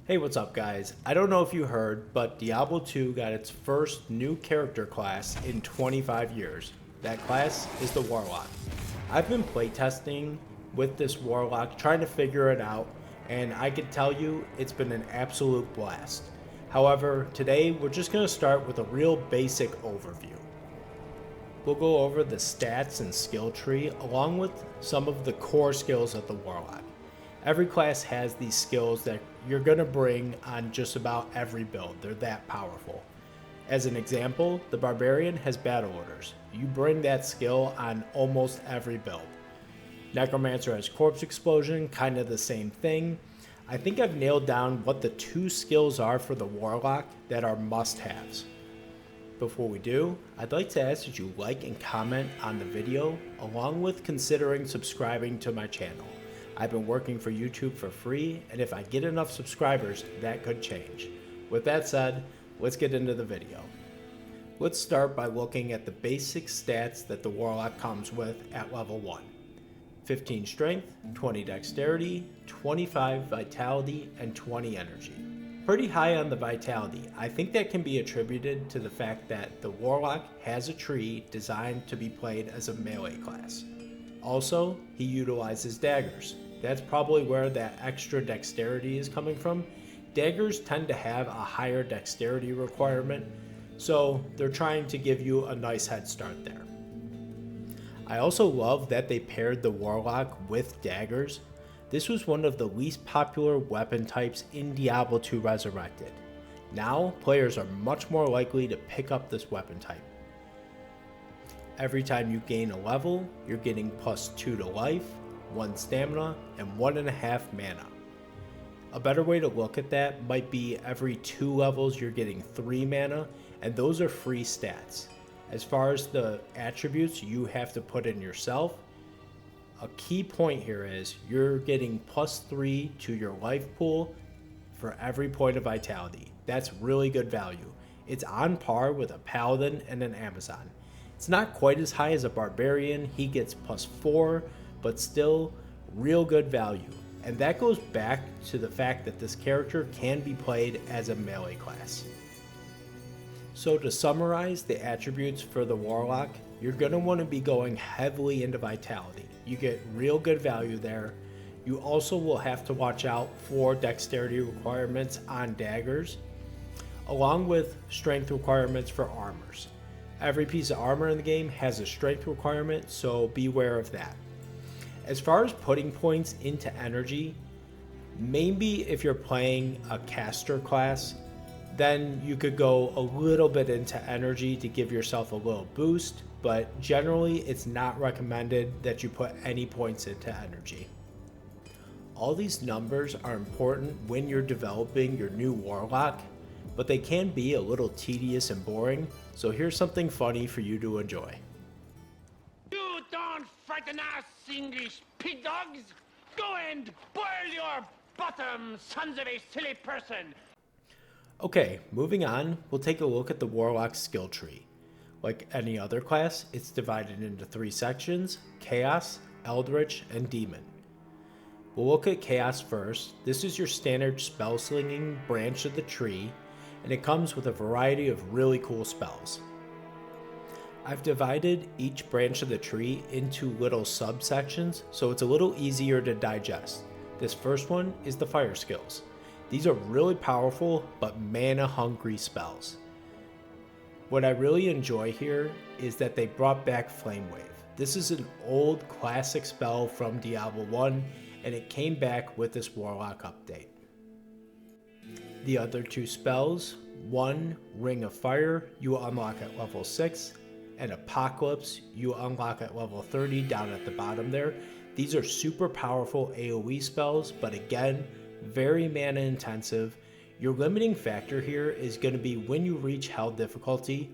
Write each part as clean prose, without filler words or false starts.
Hey, what's up guys? I don't know if you heard, but Diablo 2 got its first new character class in 25 years. That class is the Warlock. I've been playtesting with this Warlock, trying to figure it out, and I can tell you it's been an absolute blast. However, today we're just going to start with a real basic overview. We'll go over the stats and skill tree along with some of the core skills of the Warlock. Every class has these skills that you're going to bring on just about every build. They're that powerful. As an example, the Barbarian has battle orders. You bring that skill on almost every build. Necromancer has corpse explosion, kind of the same thing. I think I've nailed down what the two skills are for the Warlock that are must-haves. Before we do, I'd like to ask that you like and comment on the video, along with considering subscribing to my channel. I've been working for YouTube for free, and if I get enough subscribers, that could change. With that said, let's get into the video. Let's start by looking at the basic stats that the Warlock comes with at level 1. 15 strength, 20 dexterity, 25 vitality, and 20 energy. Pretty high on the vitality. I think that can be attributed to the fact that the Warlock has a tree designed to be played as a melee class. Also, he utilizes daggers. That's probably where that extra dexterity is coming from. Daggers tend to have a higher dexterity requirement, so they're trying to give you a nice head start there. I also love that they paired the Warlock with daggers. This was one of the least popular weapon types in Diablo II Resurrected. Now, players are much more likely to pick up this weapon type. Every time you gain a level, you're getting plus 2 to life, 1 stamina, and 1.5 mana. A better way to look at that might be every 2 levels you're getting 3 mana, and those are free stats. As far as the attributes you have to put in yourself, a key point here is you're getting plus 3 to your life pool for every point of vitality. That's really good value. It's on par with a Paladin and an Amazon. It's not quite as high as a Barbarian, he gets plus 4, but still real good value. And that goes back to the fact that this character can be played as a melee class. So to summarize the attributes for the Warlock, you're going to want to be going heavily into vitality. You get real good value there. You also will have to watch out for dexterity requirements on daggers, along with strength requirements for armors. Every piece of armor in the game has a strength requirement, so beware of that. As far as putting points into energy, maybe if you're playing a caster class, then you could go a little bit into energy to give yourself a little boost, but generally it's not recommended that you put any points into energy. All these numbers are important when you're developing your new Warlock, but they can be a little tedious and boring, so here's something funny for you to enjoy. You don't frighten us, English pig dogs! Go and boil your bottom, sons of a silly person! Okay, moving on, we'll take a look at the Warlock skill tree. Like any other class, it's divided into 3 sections: Chaos, Eldritch, and Demon. We'll look at Chaos first. This is your standard spell slinging branch of the tree, and it comes with a variety of really cool spells. I've divided each branch of the tree into little subsections, so it's a little easier to digest. This first one is the fire skills. These are really powerful but mana hungry spells. What I really enjoy here is that they brought back Flame Wave. This is an old classic spell from Diablo 1, and it came back with this Warlock update. The other 2 spells, one Ring of Fire, you unlock at level 6, and Apocalypse, you unlock at level 30 down at the bottom there. These are super powerful AoE spells, but again, very mana intensive. Your limiting factor here is going to be when you reach Hell difficulty.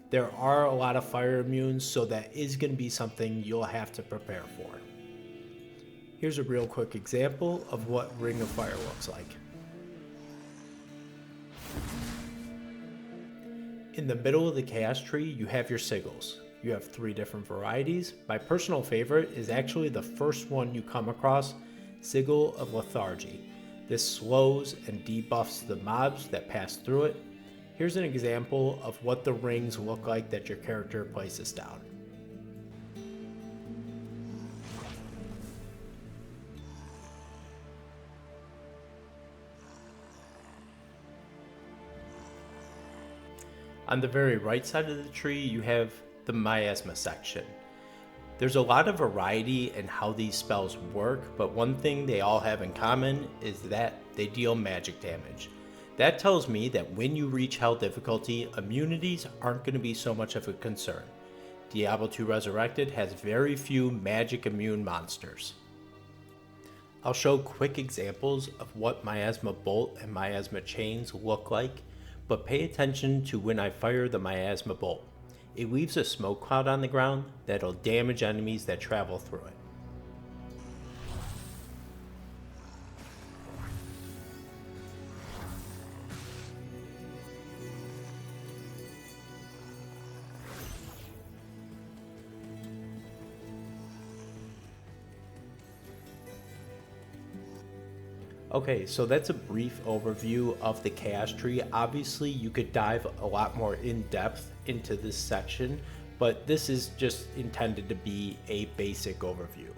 There are a lot of fire immunes, so that is going to be something you'll have to prepare for. Here's a real quick example of what Ring of Fire looks like. In the middle of the Chaos tree, you have your sigils. You have 3 different varieties. My personal favorite is actually the first one you come across, Sigil of Lethargy. This slows and debuffs the mobs that pass through it. Here's an example of what the rings look like that your character places down. On the very right side of the tree, you have the miasma section. There's a lot of variety in how these spells work, but one thing they all have in common is that they deal magic damage. That tells me that when you reach hell difficulty, immunities aren't going to be so much of a concern. Diablo II Resurrected has very few magic immune monsters. I'll show quick examples of what Miasma Bolt and Miasma Chains look like, but pay attention to when I fire the Miasma Bolt. It leaves a smoke cloud on the ground that'll damage enemies that travel through it. Okay, so that's a brief overview of the Chaos Tree. Obviously, you could dive a lot more in depth into this section, but this is just intended to be a basic overview.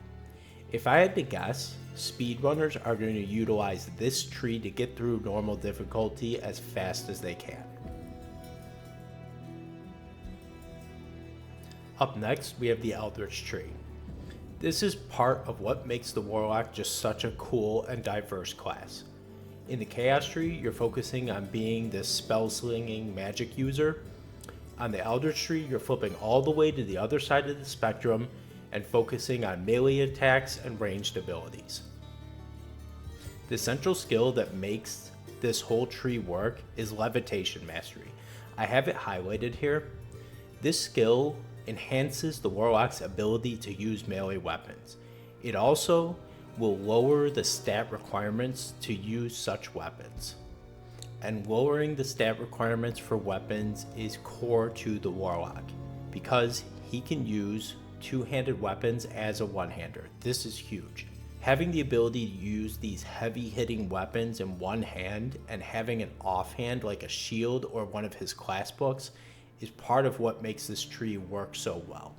If I had to guess, speedrunners are going to utilize this tree to get through normal difficulty as fast as they can. Up next, we have the Eldritch Tree. This is part of what makes the Warlock just such a cool and diverse class. In the Chaos Tree, you're focusing on being this spell-slinging magic user. On the Eldritch Tree, you're flipping all the way to the other side of the spectrum and focusing on melee attacks and ranged abilities. The central skill that makes this whole tree work is Levitation Mastery. I have it highlighted here. This skill enhances the Warlock's ability to use melee weapons. It also will lower the stat requirements to use such weapons. And lowering the stat requirements for weapons is core to the Warlock, because he can use two-handed weapons as a one-hander. This is huge. Having the ability to use these heavy-hitting weapons in one hand and having an offhand like a shield or one of his class books is part of what makes this tree work so well.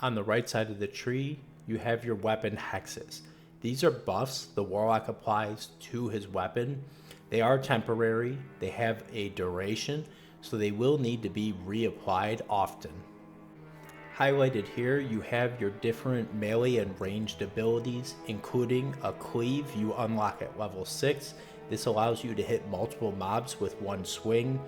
On the right side of the tree, you have your weapon hexes. These are buffs the Warlock applies to his weapon. They are temporary, they have a duration, so they will need to be reapplied often. Highlighted here, you have your different melee and ranged abilities, including a cleave you unlock at level 6. This allows you to hit multiple mobs with one swing.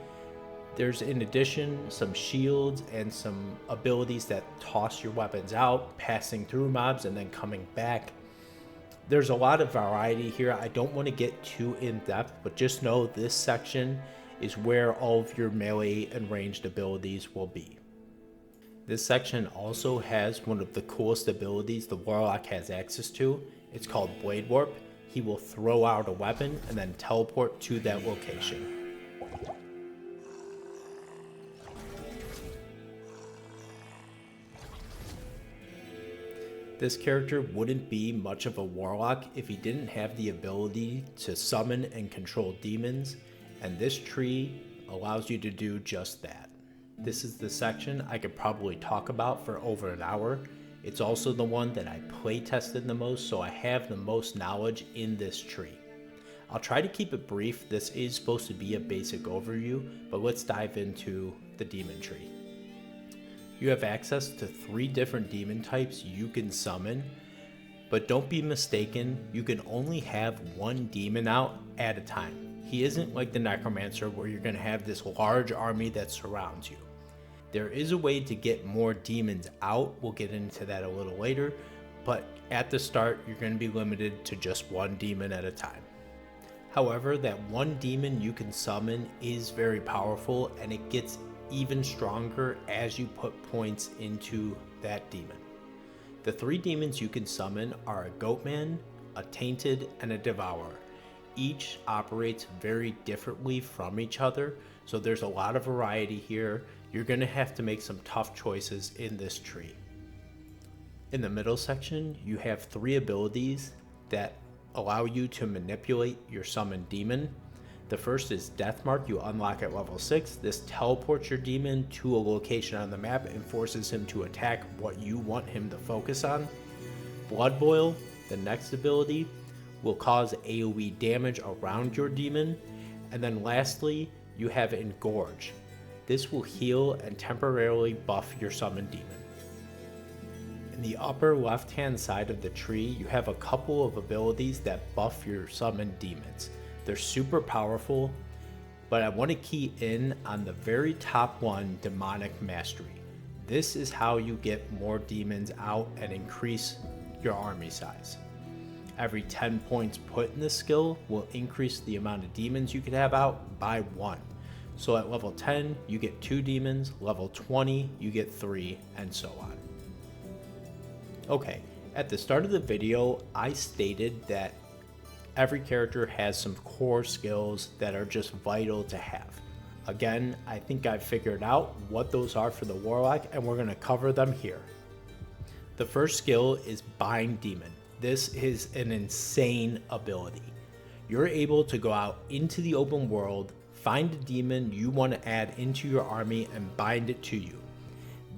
There's in addition some shields and some abilities that toss your weapons out, passing through mobs and then coming back. There's a lot of variety here. I don't want to get too in depth, but just know this section is where all of your melee and ranged abilities will be. This section also has one of the coolest abilities the Warlock has access to. It's called Blade Warp. He will throw out a weapon and then teleport to that location. This character wouldn't be much of a Warlock if he didn't have the ability to summon and control demons, and this tree allows you to do just that. This is the section I could probably talk about for over an hour. It's also the one that I play tested the most, so I have the most knowledge in this tree. I'll try to keep it brief. This is supposed to be a basic overview, but let's dive into the demon tree. You have access to 3 different demon types you can summon, but don't be mistaken, you can only have one demon out at a time. He isn't like the Necromancer where you're going to have this large army that surrounds you. There is a way to get more demons out, we'll get into that a little later, but at the start you're going to be limited to just one demon at a time. However, that one demon you can summon is very powerful, and it gets even stronger as you put points into that demon. The 3 demons you can summon are a Goatman, a Tainted, and a Devourer. Each operates very differently from each other, so there's a lot of variety here. You're going to have to make some tough choices in this tree. In the middle section, you have 3 abilities that allow you to manipulate your summoned demon. The first is Death Mark, you unlock at level 6. This teleports your demon to a location on the map and forces him to attack what you want him to focus on. Blood Boil, the next ability, will cause AoE damage around your demon. And then lastly, you have Engorge. This will heal and temporarily buff your summoned demon. In the upper left hand side of the tree, you have a couple of abilities that buff your summoned demons. They're super powerful, but I want to key in on the very top one, Demonic Mastery. This is how you get more demons out and increase your army size. Every 10 points put in this skill will increase the amount of demons you can have out by 1. So at level 10, you get 2 demons, level 20, you get 3, and so on. Okay, at the start of the video, I stated that every character has some core skills that are just vital to have. Again, I think I've figured out what those are for the Warlock, and we're going to cover them here. The first skill is Bind Demon. This is an insane ability. You're able to go out into the open world, find a demon you want to add into your army, and bind it to you.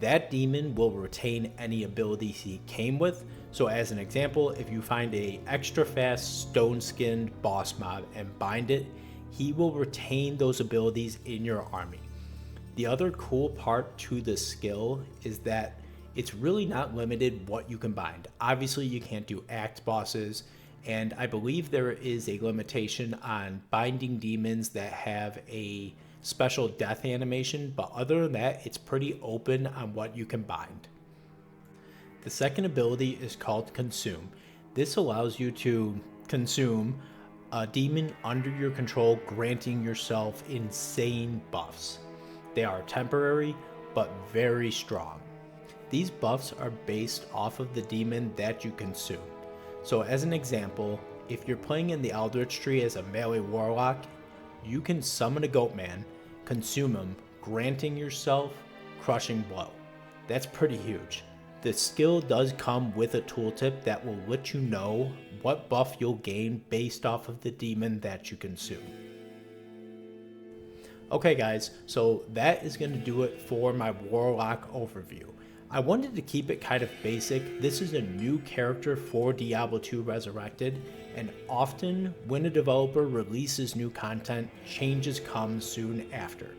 That demon will retain any abilities he came with. So as an example, if you find a extra fast stone-skinned boss mob and bind it, he will retain those abilities in your army. The other cool part to this skill is that it's really not limited what you can bind. Obviously you can't do axe bosses, and I believe there is a limitation on binding demons that have a special death animation, but other than that, it's pretty open on what you can bind. The second ability is called Consume. This allows you to consume a demon under your control, granting yourself insane buffs. They are temporary, but very strong. These buffs are based off of the demon that you consume. So as an example, if you're playing in the Eldritch Tree as a melee Warlock, you can summon a Goatman, consume him, granting yourself Crushing Blow. That's pretty huge. The skill does come with a tooltip that will let you know what buff you'll gain based off of the demon that you consume. Okay guys, so that is going to do it for my Warlock overview. I wanted to keep it kind of basic. This is a new character for Diablo II Resurrected, and often when a developer releases new content, changes come soon after.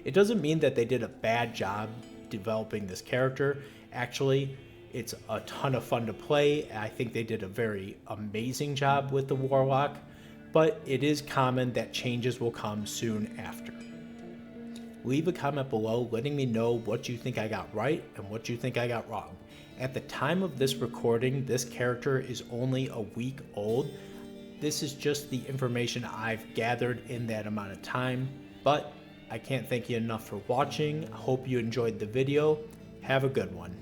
It doesn't mean that they did a bad job developing this character. Actually, it's a ton of fun to play. I think they did a very amazing job with the Warlock, but it is common that changes will come soon after. Leave a comment below letting me know what you think I got right and what you think I got wrong. At the time of this recording, this character is only a week old. This is just the information I've gathered in that amount of time, but I can't thank you enough for watching. I hope you enjoyed the video. Have a good one.